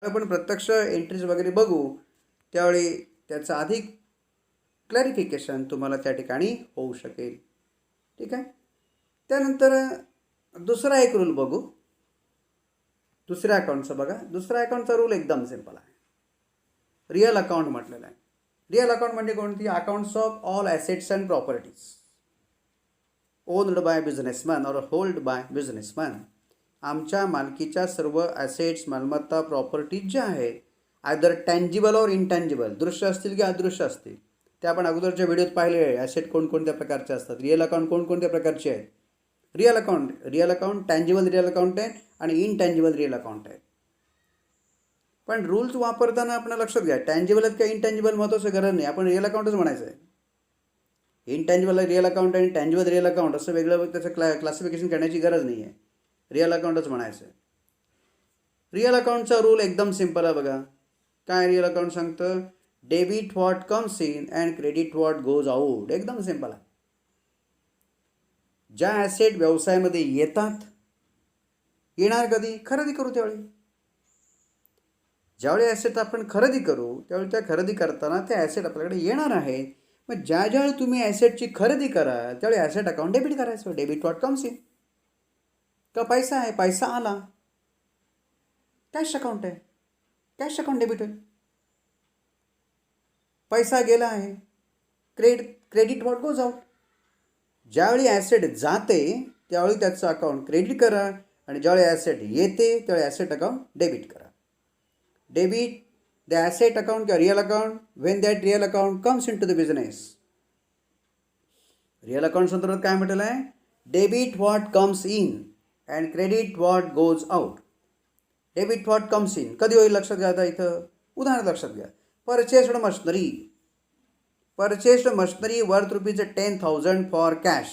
आपण प्रत्यक्ष एंट्रीज वगैरे बघू त्यावेळी त्याचं अधिक क्लॅरिफिकेशन तुम्हाला त्या ठिकाणी होऊ शकेल. ठीक आहे. त्यानंतर दुसरा एक रूल बघू. दुसऱ्या अकाउंटचा बघा. दुसऱ्या अकाउंटचा रूल एकदम सिंपल आहे. रिअल अकाउंट म्हटलेलं आहे. रिअल अकाउंट म्हणजे कोणती? Accounts of all assets and properties owned by businessman और होल्ड बाय बिझनेसमॅन. आमच्या मालकीच्या सर्व ॲसेट्स, मालमत्ता, प्रॉपर्टीज ज्या आहेत, आयदर टँजिबल और इनटँजिबल, दृश्य असतील की अदृश्य असतील, ते आपण अगोदरच्या व्हिडिओत पाहिले आहे. ॲसेट कोणकोणत्या प्रकारचे असतात, रिअल अकाउंट कोणकोणत्या प्रकारचे आहेत. Real account tangible real account आहे आणि इनटँजिबल रिअल अकाउंट आहे. पण रूल्स वापरताना आपण लक्षात घ्या, टँजिबल आहेत का इनटँजिबल महत्त्वाचं गरज नाही. आपण रिअल अकाउंटच म्हणायचं आहे. इनटँजिबल रिअल अकाउंट आणि टँजिबल रिअल अकाउंट असं वेगळं त्याचं क्लासिफिकेशन करण्याची गरज नाही आहे. रिअल अकाउंटच म्हणायचं आहे. रिअल अकाउंटचा रूल एकदम सिंपल आहे बघा. काय रिअल अकाउंट सांगतं? Debit what comes in and credit what goes out. एकदम सिंपल आहे. ज्या ॲसेट व्यवसायामध्ये येतात, येणार कधी? खरेदी करू त्यावेळी. ज्यावेळी ॲसेट आपण खरेदी करू त्यावेळी त्या खरेदी करताना त्या ॲसेट आपल्याकडे येणार आहेत. मग ज्यावेळी तुम्ही ॲसेटची खरेदी करा त्यावेळी ॲसेट अकाउंट डेबिट करायचं. Debit what comes in. का पैसा आहे, पैसा आला. कॅश अकाउंट आहे, कॅश अकाउंट डेबिट होईल. पैसा गेला आहे, क्रेडिट व्हॉट गोज आउट. ज्यावेळी ॲसेट जाते त्यावेळी त्याचं अकाउंट क्रेडिट करा आणि ज्यावेळी ॲसेट येते त्यावेळी ॲसेट अकाउंट डेबिट करा. डेबिट द ॲसेट अकाउंट किंवा real account when that real account comes into the द बिझनेस. रिअल अकाउंट संदर्भात काय म्हटलेलं आहे? Debit what comes in and credit what goes out. Debit what comes in कधी होईल लक्षात घ्या. आता इथं उदाहरण लक्षात घ्या. Purchased machinery worth ₹10,000 for cash.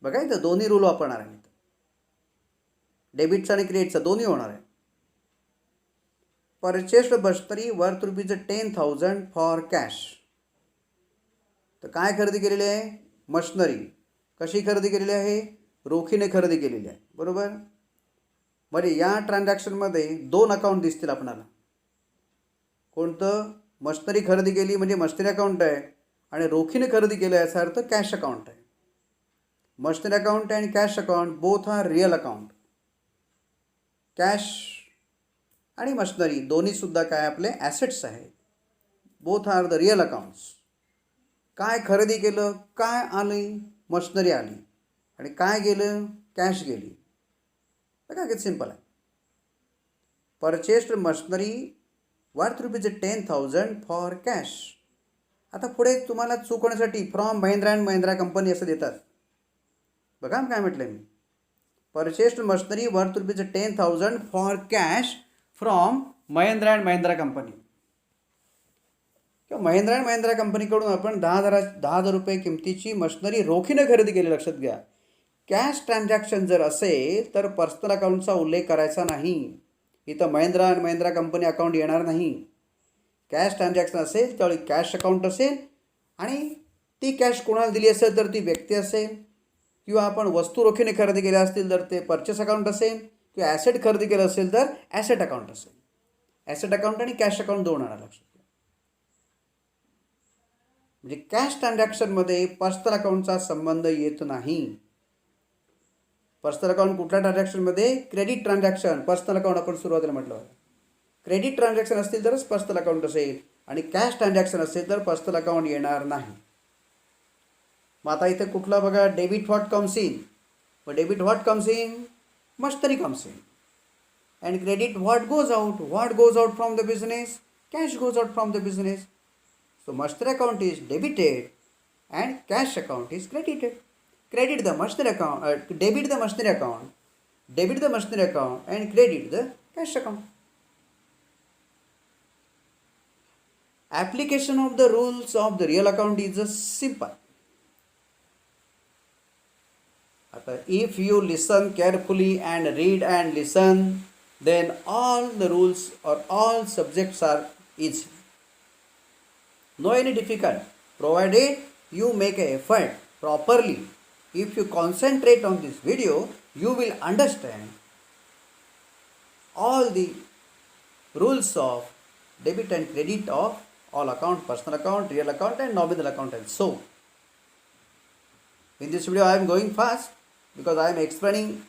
बघा इथं दोन्ही रूल वापरणार आहे. डेबिटचा आणि क्रेडिटचा दोन्ही होणार आहे. Purchased machinery worth ₹10,000 for cash. तर काय खरेदी केलेली आहे? मशनरी. कशी खरेदी केलेली आहे? रोखीने खरेदी केलेली आहे. बरोबर. म्हणजे या ट्रान्झॅक्शनमध्ये दोन अकाउंट दिसतील आपणाला. कोणतं? मशनरी खरेदी केली म्हणजे मशनरी अकाउंट आहे आणि रोखीने खरेदी केलं याचा अर्थ कॅश अकाउंट आहे. Machinery account and cash account both are real account. Cash आणि मशनरी दोन्हीसुद्धा काय आपले ॲसेट्स आहेत. Both are the real accounts. काय खरेदी केलं, काय आली? मशनरी आली. आणि काय गेलं? कॅश गेली. बघा किती सिंपल आहे. Purchased machinery worth ₹10,000 for cash. आता पुढे तुम्हाला चूक होण्यासाठी from Mahindra and Mahindra company असं देतात. बघा काय म्हटलं मी. Purchased machinery worth ₹10,000 for cash from Mahindra and Mahindra company. किंवा महिंद्रा अँड महिंद्रा कंपनीकडून आपण 10,000 रुपये किमतीची मशनरी रोखीने खरेदी केली. लक्षात घ्या. कॅश ट्रान्झॅक्शन जर असेल तर पर्सनल अकाउंटचा उल्लेख करायचा नाही. इथं Mahindra and Mahindra company account येणार नाही. कॅश ट्रान्झॅक्शन असेल त्यावेळी कॅश अकाउंट असेल आणि ती कॅश कोणाला दिली असेल तर ती व्यक्ती असेल किंवा आपण वस्तू रोखीने खरेदी केल्या असतील तर ते परचेस अकाउंट असेल किंवा ॲसेट खरेदी केलं असेल तर ॲसेट अकाउंट असेल. ॲसेट अकाउंट आणि कॅश अकाउंट दोन आणा लक्षात घ्या. म्हणजे कॅश ट्रान्झॅक्शनमध्ये पर्सनल अकाउंटचा संबंध येत नाही. पर्सनल अकाउंट कुठल्या ट्रान्झॅक्शनमध्ये? Credit transaction. पर्सनल अकाउंट आपण सुरुवातीला म्हटलं होतं. क्रेडिट ट्रान्झॅक्शन असतील तरच पर्सनल अकाउंट असेल आणि कॅश ट्रान्झॅक्शन असेल तर पर्सनल अकाउंट येणार नाही. मग आता इथे कुठला बघा? Debit what comes in. मग debit what comes in? Machinery comes in. And credit what goes out. What goes out from the business? Cash goes out from the business. So machinery account is debited and cash account is credited. Credit the machinery account, debit the machinery account, and credit the cash account. Application of the rules of the real account is simple. If you listen carefully and read and listen, then all the rules or all subjects are easy. No any difficult, provided you make an effort properly. If you concentrate on this video, you will understand all the rules of debit and credit of all account, personal account, real account and nominal account and so. In this video I am going fast because I am explaining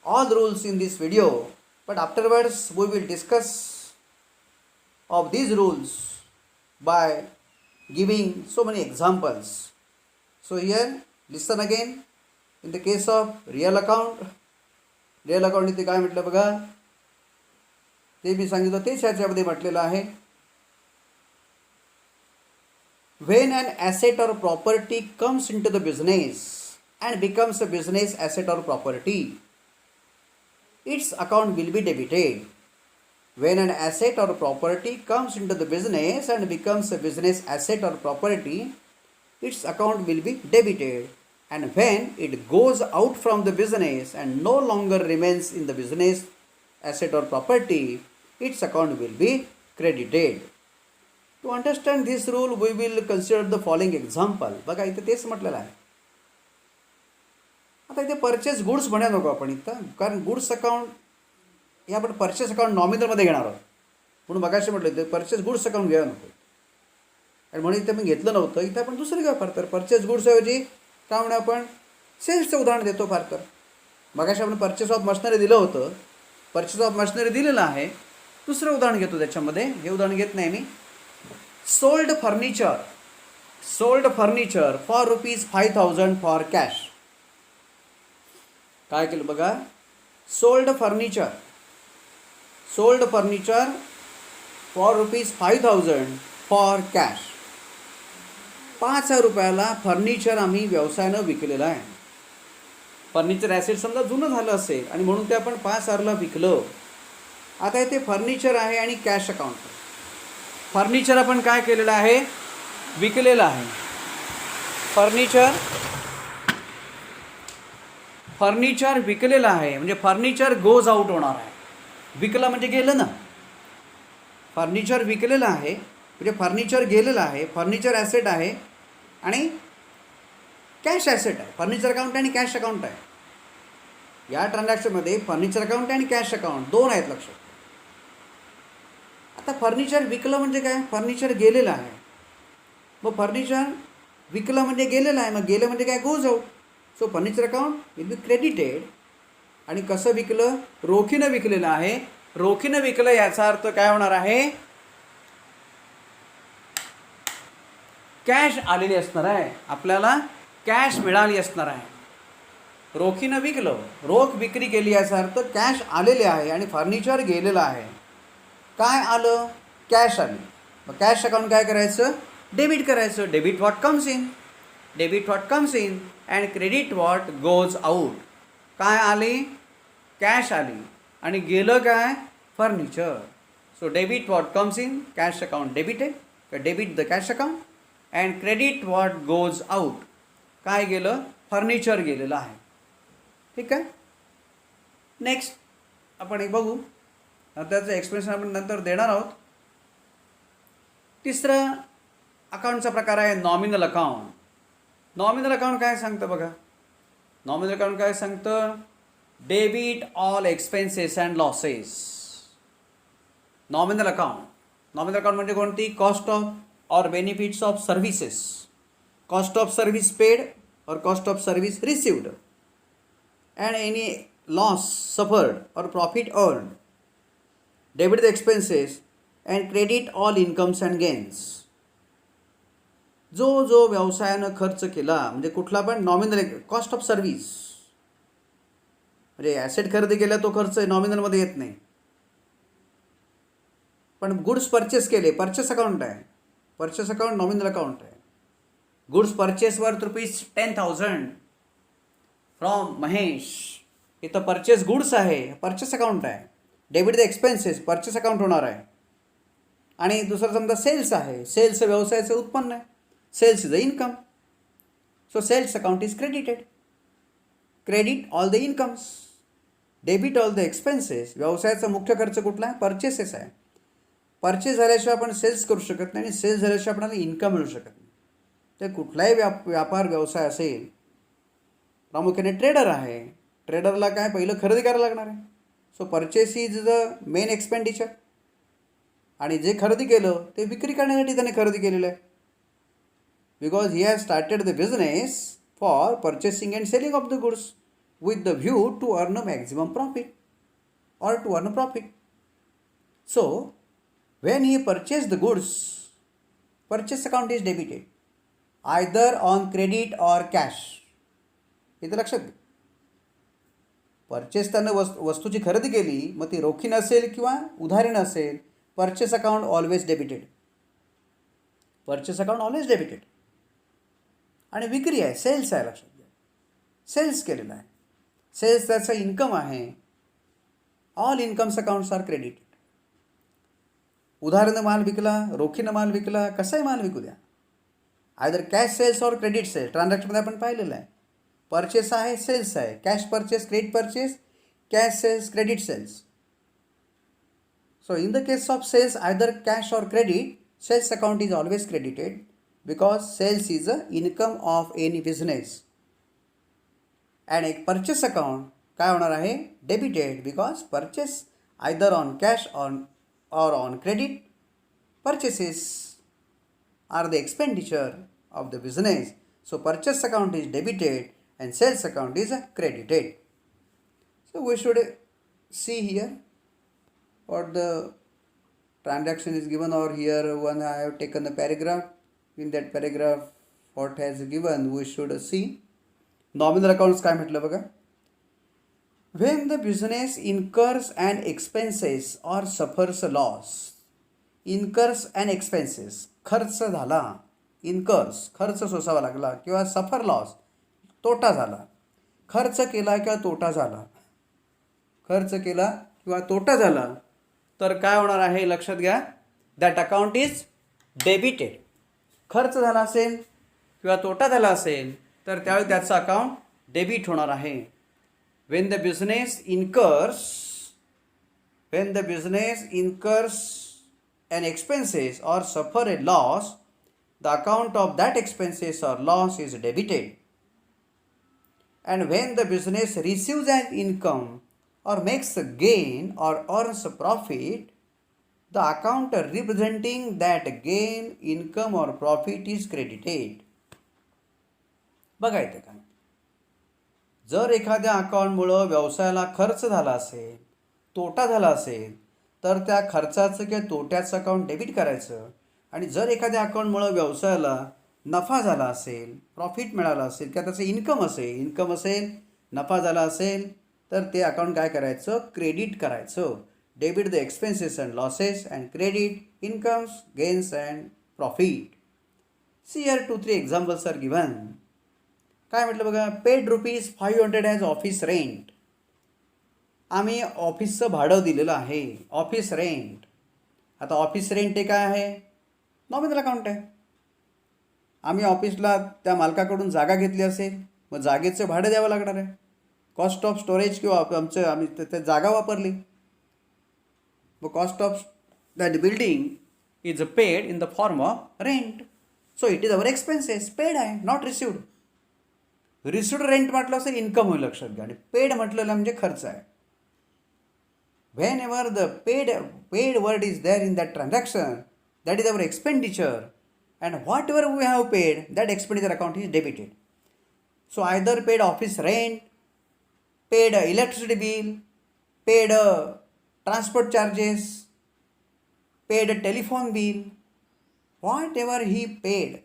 all the rules in this video, but afterwards we will discuss of these rules by giving so many examples. So here listen again. In the case of real account इथे काय म्हटलं बघा, ते मी सांगितलं तेच ह्याच्यामध्ये म्हटलेलं आहे. When an asset or property comes into the business and becomes a business asset or property, its account will be debited. When an asset or property comes into the business and becomes a business asset or property, its account will be debited. And when it goes out from the business and no longer remains in the business asset or property, its account will be credited. To understand this rule, we will consider the following example. बघा इथे तेच म्हटलेलं आहे. आता इथे purchase goods म्हणा नको आपण इथं, कारण गुड्स अकाउंट हे आपण परचेस अकाउंट नॉमिनलमध्ये घेणार आहोत. म्हणून मगाशी म्हटलं इथे परचेस गुड्स अकाउंट घ्यावं नको, आणि म्हणून इथे मी घेतलं नव्हतं. इथे आपण दुसरं घ्या फार तर परचेस गुड्सऐवजी काय म्हणून आपण सेल्सचं उदाहरण देतो फार तर. मगाशी आपण परचेस ऑफ मशिनरी दिलं होतं, परचेस ऑफ मशिनरी दिलेलं आहे. दुसरं उदाहरण घेतो त्याच्यामध्ये, हे उदाहरण घेत नाही मी. Sold furniture for ₹5,000 for cash. काय केलं बघा, sold furniture for ₹5,000 for cash. 5,000 रुपयाला फर्निचर आम्ही व्यवसायानं विकलेलं आहे. फर्निचर ॲसेट समजा जुनं झालं असेल आणि म्हणून ते आपण 5,000ला विकलं. आता इथे फर्निचर आहे आणि कॅश अकाउंट. फर्निचर आपण काय केलेलं आहे, विकलेलं आहे. फर्निचर विकलेलं आहे म्हणजे फर्निचर गोज आउट होणार आहे. विकलं म्हणजे गेलं ना. फर्निचर विकलेलं आहे म्हणजे फर्निचर गेलेलं आहे. फर्निचर ॲसेट आहे आणि कॅश ॲसेट आहे. फर्निचर अकाउंट आणि कॅश अकाउंट आहे. या ट्रान्झॅक्शनमध्ये फर्निचर अकाउंट आणि कॅश अकाउंट दोन आहेत लक्षात. आता फर्निचर विकलं म्हणजे काय, फर्निचर गेलेलं आहे. मग फर्निचर विकलं म्हणजे गेलेलं आहे, मग गेलं म्हणजे काय, goes out. So furniture account will be credited. आणि कसं विकलं, रोखीनं विकलेलं आहे. रोखीनं विकलं याचा अर्थ काय होणार आहे, कॅश आलेली असणार आहे, आपल्याला कॅश मिळाली असणार आहे. रोखीनं विकलं, रोख विक्री केली याचा अर्थ कॅश आलेले आहे आणि फर्निचर गेलेलं आहे. काय आलं, कॅश आली. मग कॅश अकाउंट काय करायचं, डेबिट करायचं. Debit what comes in and credit what goes out. काय आली, कॅश आली आणि गेलं काय, furniture. So debit what comes in, cash account debited, debit the cash account and credit what goes out. काय गेलं, फर्निचर गेलेलं आहे. ठीक आहे. नेक्स्ट आपण एक बघू, त्याचं एक्सप्लेनेशन आपण नंतर देणार आहोत. तिसरं अकाउंटचा प्रकार आहे नॉमिनल अकाउंट. नॉमिनल अकाउंट काय सांगतं बघा, नॉमिनल अकाउंट काय सांगतं, debit all expenses and losses. Nominal account म्हणजे कोणती, cost of or benefits of services, cost of service paid or cost of service received, and any loss suffered or profit earned. Debit the expenses and credit all incomes and gains. जो व्यवसायानं खर्च केला म्हणजे कुठला पण nominal, cost of service म्हणजे asset खरेदी केला तो खर्च नॉमिनलमध्ये येत नाही. पण गुड्स परचेस केले, परचेस अकाउंट आहे. परचेस अकाउंट नॉमिनल अकाउंट आहे. Goods purchase worth ₹10,000 from Mahesh. इथं परचेस गुड्स आहे, परचेस अकाउंट आहे. Debit the expenses, purchase account होणार आहे. आणि दुसरं समजा सेल्स आहे, सेल्स व्यवसायाचं उत्पन्न आहे. Sales is the income. So sales account is credited. Credit all the incomes, debit all the expenses. व्यवसायाचा मुख्य खर्च कुठला आहे, परचेसेस आहे. परचेस झाल्याशिवाय आपण सेल्स करू शकत नाही आणि सेल्स झाल्याशिवाय आपल्याला इन्कम मिळू शकत नाही. ते कुठलाही व्यापार व्यवसाय असेल, प्रामुख्याने ट्रेडर आहे, ट्रेडरला काय पहिलं खरेदी करायला लागणार आहे. So purchase is the main expenditure. आणि जे खरेदी केलं ते विक्री करण्यासाठी त्याने खरेदी केलेलं आहे. Because he has started the business for purchasing and selling of the goods with the view to earn a maximum profit or to earn a profit. So, when he purchased the goods, purchase account is debited either on credit or cash. इथं लक्षात घ्या. Purchase त्यानं वस्तूची खरेदी केली, मग ती रोखीन असेल किंवा उधारीन असेल, purchase account always debited. Purchase account always debited. आणि विक्री आहे, सेल्स आहे, लक्षात घ्या. सेल्स केलेला आहे. सेल्स त्याचं इन्कम आहे. All incomes accounts are credited. उधारीनं माल विकला, रोखीनं माल विकला, कसाही माल विकू द्या, आयदर कॅश सेल्स और क्रेडिट सेल्स. ट्रान्झॅक्शनमध्ये आपण पाहिलेलं आहे. परचेस आहे, सेल्स आहे. Cash purchase, credit purchase, cash sales, credit sales. So in the case of sales, either cash और credit, sales account is always credited because sales is a income of any business. And एक purchase account काय होणार आहे, debited, because purchase either on cash or on credit. Purchases are the expenditure of the business. So purchase account is debited and sales account is credited. So we should see here what the transaction is given, or here one I have taken the paragraph. In that paragraph what has given we should see. Nominal accounts काय म्हटलं बघा. When the business incurs an expenses or suffers a loss. Incurs an expenses, खर्च झाला. Incurs, खर्च सोसावा लागला, किंवा सफर loss, तोटा झाला. खर्च केला किंवा तोटा झाला, खर्च केला किंवा तोटा झाला, तर काय होणार आहे लक्षात घ्या. That account is debited. खर्च झाला असेल किंवा तोटा झाला असेल तर त्यावेळी त्याचं अकाउंट डेबिट होणार आहे. When the business incurs an expenses or suffer a loss, the account of that expenses or loss is debited. And when the business receives an income or makes a gain or earns a profit, the account representing that gain, income or profit is credited. बघा इथे काय. जर एखाद्या अकाउंटमुळं व्यवसायाला खर्च झाला असेल, तोटा झाला असेल, तर त्या खर्चाचं किंवा तोट्याचं अकाउंट डेबिट करायचं. आणि जर एखाद्या अकाउंटमुळं व्यवसायाला नफा झाला असेल, प्रॉफिट मिळाला असेल किंवा त्याचं इन्कम असेल, नफा झाला असेल, तर ते अकाउंट काय करायचं, क्रेडिट करायचं. Debit the expenses and losses and credit incomes, gains and profit. See here 2-3 examples are given. काय म्हटलं बघा. Paid ₹500 as office rent. आम्ही ऑफिसचं भाडं दिलेलं आहे, ऑफिस रेंट. आता ऑफिस रेंट हे काय आहे, नॉमिनल अकाउंट आहे. आम्ही ऑफिसला त्या मालकाकडून जागा घेतली असेल, मग जागेचं भाडं द्यावं लागणार आहे. कॉस्ट ऑफ स्टोरेज किंवा आम्ही त्या जागा वापरली, मग cost of that building is paid in the form of rent. So it is our expenses. Paid आहे, नॉट रिसिव्ड. रिसिव्ड रेंट म्हटलं असेल इन्कम होईल, लक्षात घ्या. आणि पेड म्हटलेलं म्हणजे खर्च आहे. Whenever the paid word is there in that transaction, that is our expenditure, and whatever we have paid, that expenditure account is debited. So either paid office rent, paid electricity bill, paid transport charges, paid telephone bill, whatever he paid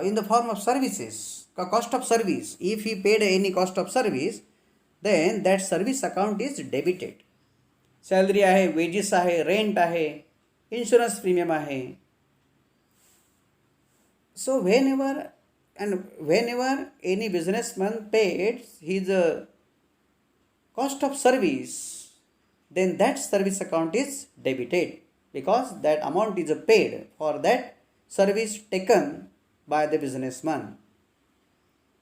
in the form of services, cost of service. If he paid any cost of service, then that service account is debited. Salary आहे, wedges आहे, rent आहे, insurance premium आहे. So whenever any businessman paid his cost of service, then that service account is debited because that amount is paid for that service taken by the businessman.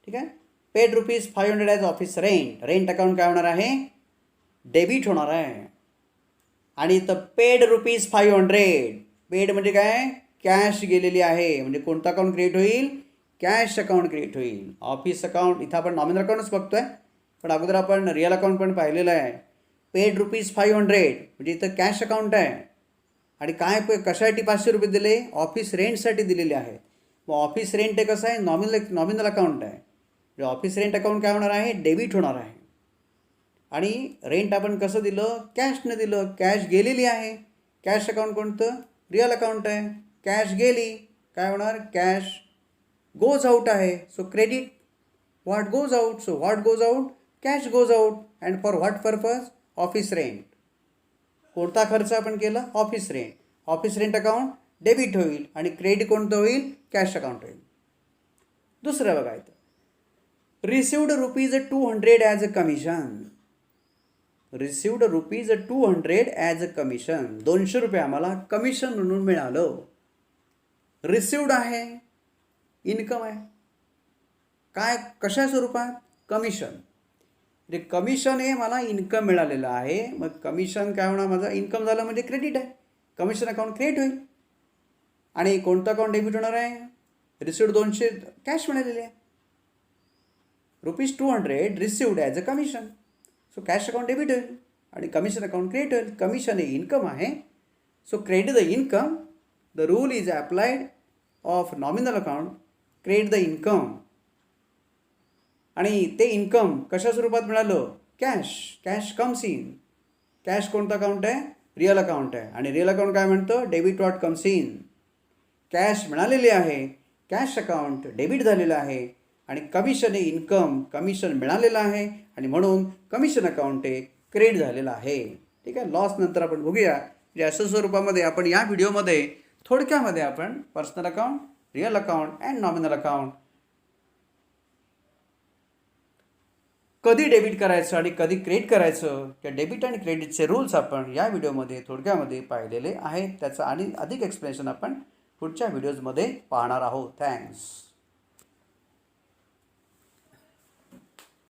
ठीक आहे. Paid ₹500 as office rent. Rent account काय होणार आहे, debit होणार आहे. आणि इथं paid ₹500. Paid म्हणजे काय, कॅश गेलेली आहे. म्हणजे कोणतं अकाउंट क्रिएट होईल, कॅश अकाउंट क्रिएट होईल. ऑफिस अकाउंट, इथं आपण नॉमिनल अकाउंटच बघतोय. पण अगोदर आपण रिअल अकाउंट पण पाहिलेलं आहे. पेड ₹500 म्हणजे इथं कॅश अकाउंट आहे. आणि काय कशासाठी ₹500 दिले? ऑफिस रेंटसाठी दिलेले आहेत. मग ऑफिस रेंट हे कसं आहे? नॉमिनल अकाउंट आहे. म्हणजे ऑफिस रेंट अकाउंट काय होणार आहे? डेबिट होणार आहे. आणि रेंट आपण कसं दिलं? कॅशनं दिलं. कॅश गेलेली आहे. कॅश अकाउंट कोणतं? रिअल अकाउंट आहे. कॅश गेली काय होणार? कॅश गोज आउट आहे. So credit what goes out. So what goes out? Cash goes out. And for what purpose? Office rent. कोणता खर्च आपण केला? Office rent. Office rent account debit होईल आणि क्रेडिट कोणतं होईल? कॅश अकाउंट होईल. दुसरं बघायचं, received ₹200 as a commission. Received ₹200 as a commission. ₹200 आम्हाला कमिशन म्हणून मिळालं. रिसिव्ड आहे, इन्कम आहे. काय कशा स्वरूपात? कमिशन. म्हणजे कमिशन हे मला इन्कम मिळालेलं आहे. मग कमिशन काय होणार? माझं इन्कम झालं म्हणजे क्रेडिट आहे. कमिशन अकाउंट क्रिएट होईल. आणि कोणतं अकाउंट डेबिट होणार आहे? रिसिव्ड 200 कॅश मिळालेले आहे. ₹200 received as a commission. So cash account debit होईल आणि कमिशन अकाउंट क्रिएट होईल. कमिशन हे इन्कम आहे. So credit the income. The rule is applied of nominal account. Credit the income. आणि ते इन्कम कशा स्वरूपात मिळालं? Cash. Cash comes in. Cash कोणतं अकाउंट आहे? रिअल अकाउंट आहे. आणि रिअल अकाउंट काय म्हणतं? Debit what comes in. Cash मिळालेली आहे. कॅश अकाउंट डेबिट झालेलं आहे. आणि कमिशन हे इन्कम. कमिशन मिळालेलं आहे आणि म्हणून कमिशन अकाउंट हे क्रेडिट झालेलं आहे. ठीक आहे. लॉस नंतर आपण बघूया. म्हणजे अशा स्वरूपामध्ये आपण या व्हिडिओमध्ये थोडक्यामध्ये आपण personal account, real account and nominal account कधी डेबिट करायचं आणि कधी क्रेडिट करायचं त्या डेबिट आणि क्रेडिटचे रूल्स आपण या व्हिडिओमध्ये थोडक्यामध्ये पाहिलेले आहेत. त्याचं आणि अधिक एक्सप्लेनेशन आपण पुढच्या व्हिडिओजमध्ये पाहणार आहोत. थँक्स.